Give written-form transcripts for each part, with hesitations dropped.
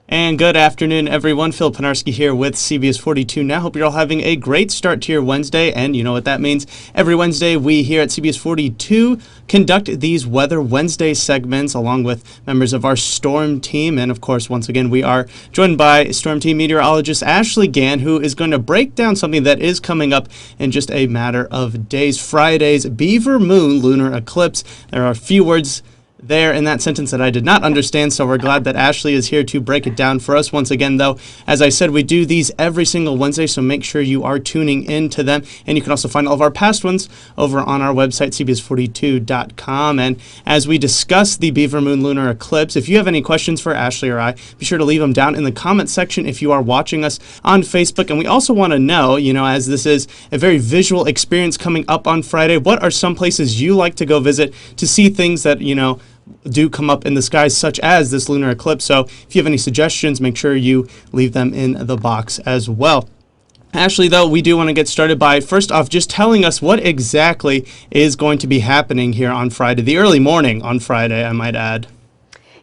And good afternoon, everyone. Phil Penarski here with CBS 42 Now. Hope you're all having a great start to your Wednesday, and you know what that means. Every Wednesday, we here at CBS 42 conduct these Weather Wednesday segments along with members of our storm team. And of course, once again, we are joined by storm team meteorologist Ashley Gann, who is going to break down something that is coming up in just a matter of days. Friday's Beaver Moon lunar eclipse. There are a few words there in that sentence that I did not understand, so we're glad that Ashley is here to break it down for us. Once again, though, as I said, we do these every single Wednesday, so make sure you are tuning in to them. And you can also find all of our past ones over on our website, cbs42.com. And as we discuss the Beaver Moon lunar eclipse, if you have any questions for Ashley or I, be sure to leave them down in the comment section if you are watching us on Facebook. And we also want to know, as this is a very visual experience coming up on Friday, what are some places you like to go visit to see things that, do come up in the skies, such as this lunar eclipse. So if you have any suggestions, make sure you leave them in the box as well. Ashley, though, we do want to get started by, first off, just telling us what exactly is going to be happening here on Friday, the early morning on Friday, I might add.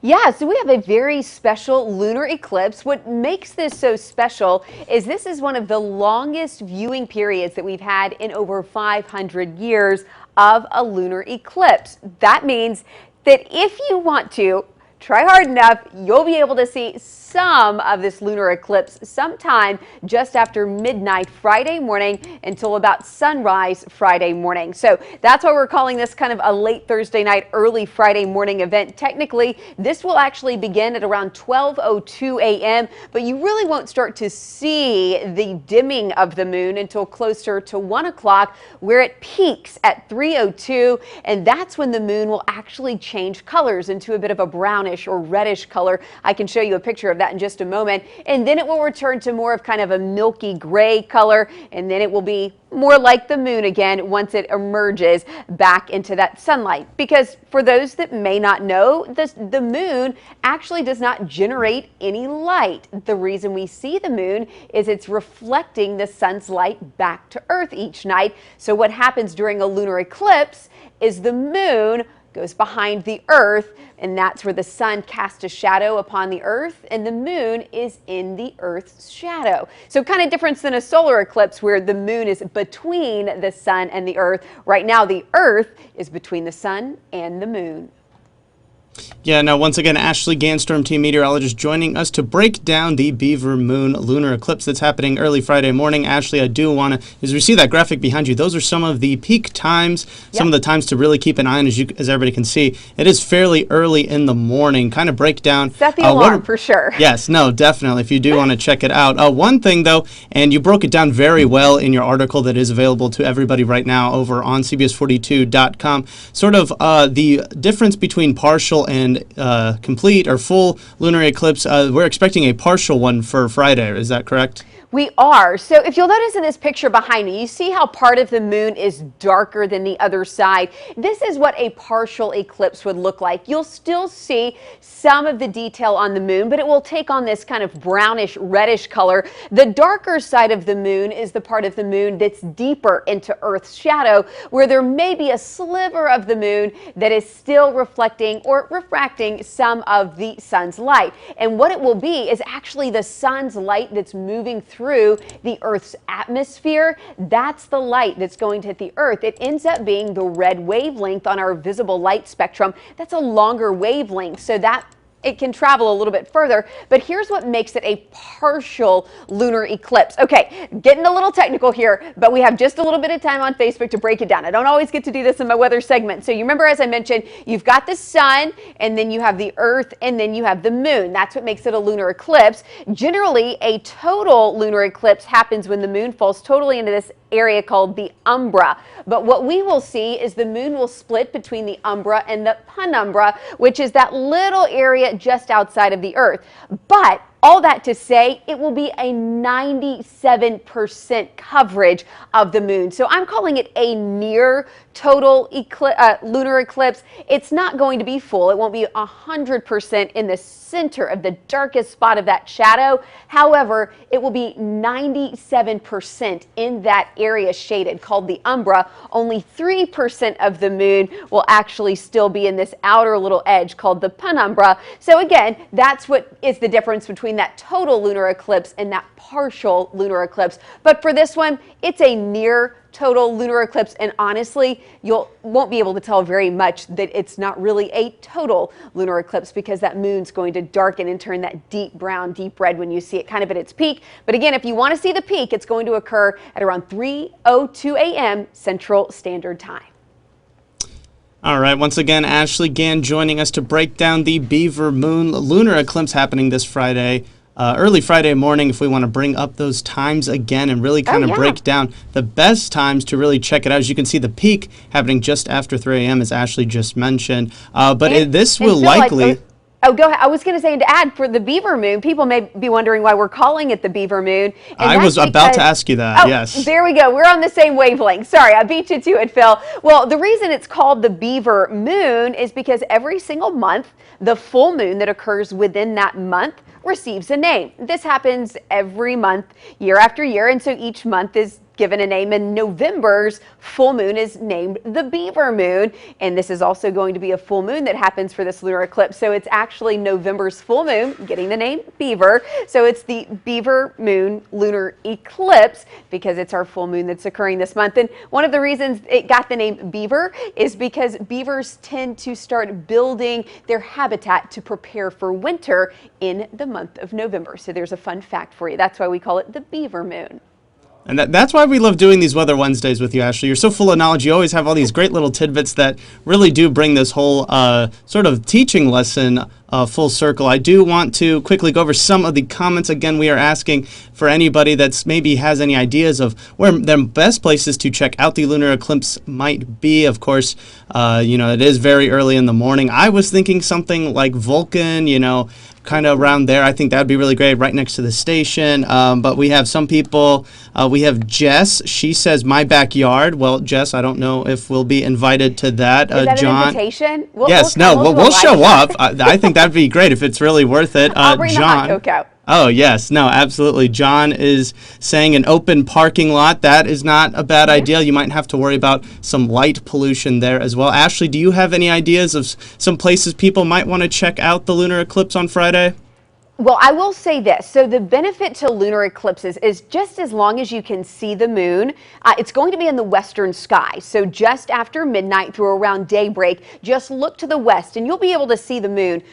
Yeah, so we have a very special lunar eclipse. What makes this so special is this is one of the longest viewing periods that we've had in over 500 years of a lunar eclipse. That means that if you want to try hard enough, you'll be able to see some of this lunar eclipse sometime just after midnight Friday morning until about sunrise Friday morning. So that's why we're calling this kind of a late Thursday night, early Friday morning event. Technically, this will actually begin at around 12:02 a.m., but you really won't start to see the dimming of the moon until closer to 1 o'clock, where it peaks at 3:02, and that's when the moon will actually change colors into a bit of a brownish or reddish color. I can show you a picture of that in just a moment, and then it will return to more of kind of a milky gray color, and then it will be more like the moon again once it emerges back into that sunlight. Because for those that may not know, the moon actually does not generate any light. The reason we see the moon is it's reflecting the sun's light back to Earth each night. So what happens during a lunar eclipse is the moon goes behind the Earth, and that's where the sun casts a shadow upon the Earth, and the moon is in the Earth's shadow. So kind of different than a solar eclipse where the moon is between the sun and the Earth. Right now, the Earth is between the sun and the moon. Yeah, now once again, Ashley Gann, storm team meteorologist, joining us to break down the Beaver Moon lunar eclipse that's happening early Friday morning. Ashley, I do want to, as we see that graphic behind you, those are some of the peak times, some of the times to really keep an eye on, as everybody can see. It is fairly early in the morning. Kind of break down. Set the alarm for sure. Yes, no, definitely, if you do want to check it out. One thing, though, and you broke it down very well in your article that is available to everybody right now over on cbs42.com, sort of the difference between partial and complete or full lunar eclipse. We're expecting a partial one for Friday. Is that correct? We are. So if you'll notice in this picture behind me, you see how part of the moon is darker than the other side. This is what a partial eclipse would look like. You'll still see some of the detail on the moon, but it will take on this kind of brownish, reddish color. The darker side of the moon is the part of the moon that's deeper into Earth's shadow, where there may be a sliver of the moon that is still reflecting or refracting some of the sun's light. And what it will be is actually the sun's light that's moving through the Earth's atmosphere. That's the light that's going to hit the Earth. It ends up being the red wavelength on our visible light spectrum. That's a longer wavelength, so that it can travel a little bit further, but here's what makes it a partial lunar eclipse. Okay, getting a little technical here, but we have just a little bit of time on Facebook to break it down. I don't always get to do this in my weather segment. So you remember, as I mentioned, you've got the sun, and then you have the Earth, and then you have the moon. That's what makes it a lunar eclipse. Generally, a total lunar eclipse happens when the moon falls totally into this area called the umbra. But what we will see is the moon will split between the umbra and the penumbra, which is that little area just outside of the Earth. But all that to say, it will be a 97% coverage of the moon. So I'm calling it a near total lunar eclipse. It's not going to be full. It won't be 100% in the center of the darkest spot of that shadow. However, it will be 97% in that area shaded called the umbra. Only 3% of the moon will actually still be in this outer little edge called the penumbra. So again, that's what is the difference between between that total lunar eclipse and that partial lunar eclipse. But for this one, it's a near total lunar eclipse, and honestly, won't be able to tell very much that it's not really a total lunar eclipse, because that moon's going to darken and turn that deep brown, deep red when you see it kind of at its peak. But again, if you want to see the peak, it's going to occur at around 3:02 a.m. Central Standard Time. All right, once again, Ashley Gann joining us to break down the Beaver Moon lunar eclipse happening this Friday. Early Friday morning, if we want to bring up those times again and really kind of break down the best times to really check it out. As you can see, the peak happening just after 3 a.m., as Ashley just mentioned. This will likely... Oh, go ahead. I was going to say, and to add, for the Beaver Moon, people may be wondering why we're calling it the Beaver Moon. I was about to ask you that, yes. There we go. We're on the same wavelength. Sorry, I beat you to it, Phil. Well, the reason it's called the Beaver Moon is because every single month, the full moon that occurs within that month receives a name. This happens every month, year after year, and so each month is given a name, and November's full moon is named the Beaver Moon, and this is also going to be a full moon that happens for this lunar eclipse, so it's actually November's full moon getting the name Beaver, so it's the Beaver Moon lunar eclipse because it's our full moon that's occurring this month. And one of the reasons it got the name Beaver is because beavers tend to start building their habitat to prepare for winter in the month of November. So there's a fun fact for you. That's why we call it the Beaver Moon. And that's why we love doing these Weather Wednesdays with you, Ashley. You're so full of knowledge. You always have all these great little tidbits that really do bring this whole sort of teaching lesson full circle. I do want to quickly go over some of the comments. Again, we are asking for anybody that's maybe has any ideas of where the best places to check out the lunar eclipse might be. Of course, it is very early in the morning. I was thinking something like Vulcan, kind of around there. I think that would be really great, right next to the station. But we have some people. We have Jess. She says, my backyard. Well, Jess, I don't know if we'll be invited to that. Is that John, an invitation? We'll show up. I think that'd be great if it's really worth it. I'll bring John, the hot cocoa. Oh, yes. No, absolutely. John is saying an open parking lot. That is not a bad idea. You might have to worry about some light pollution there as well. Ashley, do you have any ideas of some places people might want to check out the lunar eclipse on Friday? Well, I will say this. So the benefit to lunar eclipses is just as long as you can see the moon, it's going to be in the western sky. So just after midnight through around daybreak, just look to the west and you'll be able to see the moon.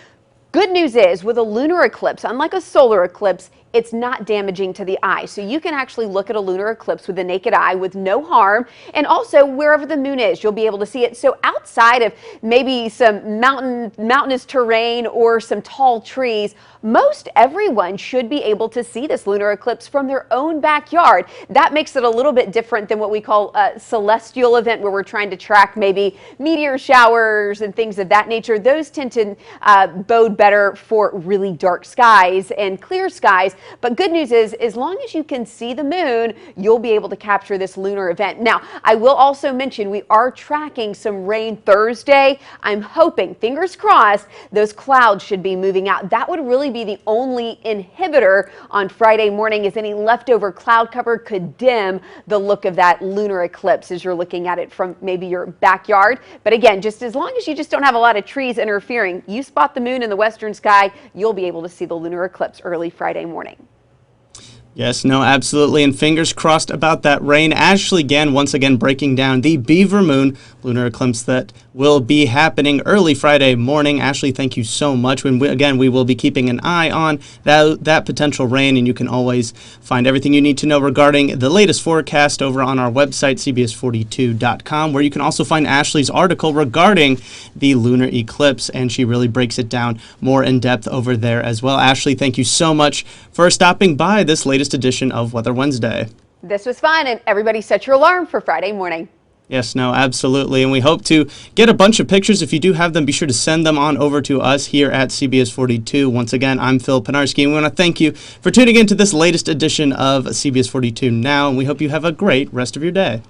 Good news is, with a lunar eclipse, unlike a solar eclipse, it's not damaging to the eye. So you can actually look at a lunar eclipse with the naked eye with no harm. And also, wherever the moon is, you'll be able to see it. So outside of maybe some mountainous terrain or some tall trees, most everyone should be able to see this lunar eclipse from their own backyard. That makes it a little bit different than what we call a celestial event, where we're trying to track maybe meteor showers and things of that nature. Those tend to bode better for really dark skies and clear skies. But good news is, as long as you can see the moon, you'll be able to capture this lunar event. Now, I will also mention we are tracking some rain Thursday. I'm hoping, fingers crossed, those clouds should be moving out. That would really be the only inhibitor on Friday morning, as any leftover cloud cover could dim the look of that lunar eclipse as you're looking at it from maybe your backyard. But again, just as long as you just don't have a lot of trees interfering, you spot the moon in the western sky, you'll be able to see the lunar eclipse early Friday morning. Yes, no, absolutely, and fingers crossed about that rain. Ashley Gann once again breaking down the Beaver Moon lunar eclipse that will be happening early Friday morning. Ashley, thank you so much. We will be keeping an eye on that potential rain, and you can always find everything you need to know regarding the latest forecast over on our website, cbs42.com, where you can also find Ashley's article regarding the lunar eclipse, and she really breaks it down more in depth over there as well. Ashley, thank you so much for stopping by this latest edition of Weather Wednesday. This was fun, and everybody set your alarm for Friday morning. Yes, no, absolutely. And we hope to get a bunch of pictures. If you do have them, be sure to send them on over to us here at CBS 42. Once again, I'm Phil Penarski, and we want to thank you for tuning in to this latest edition of CBS 42 Now, and we hope you have a great rest of your day.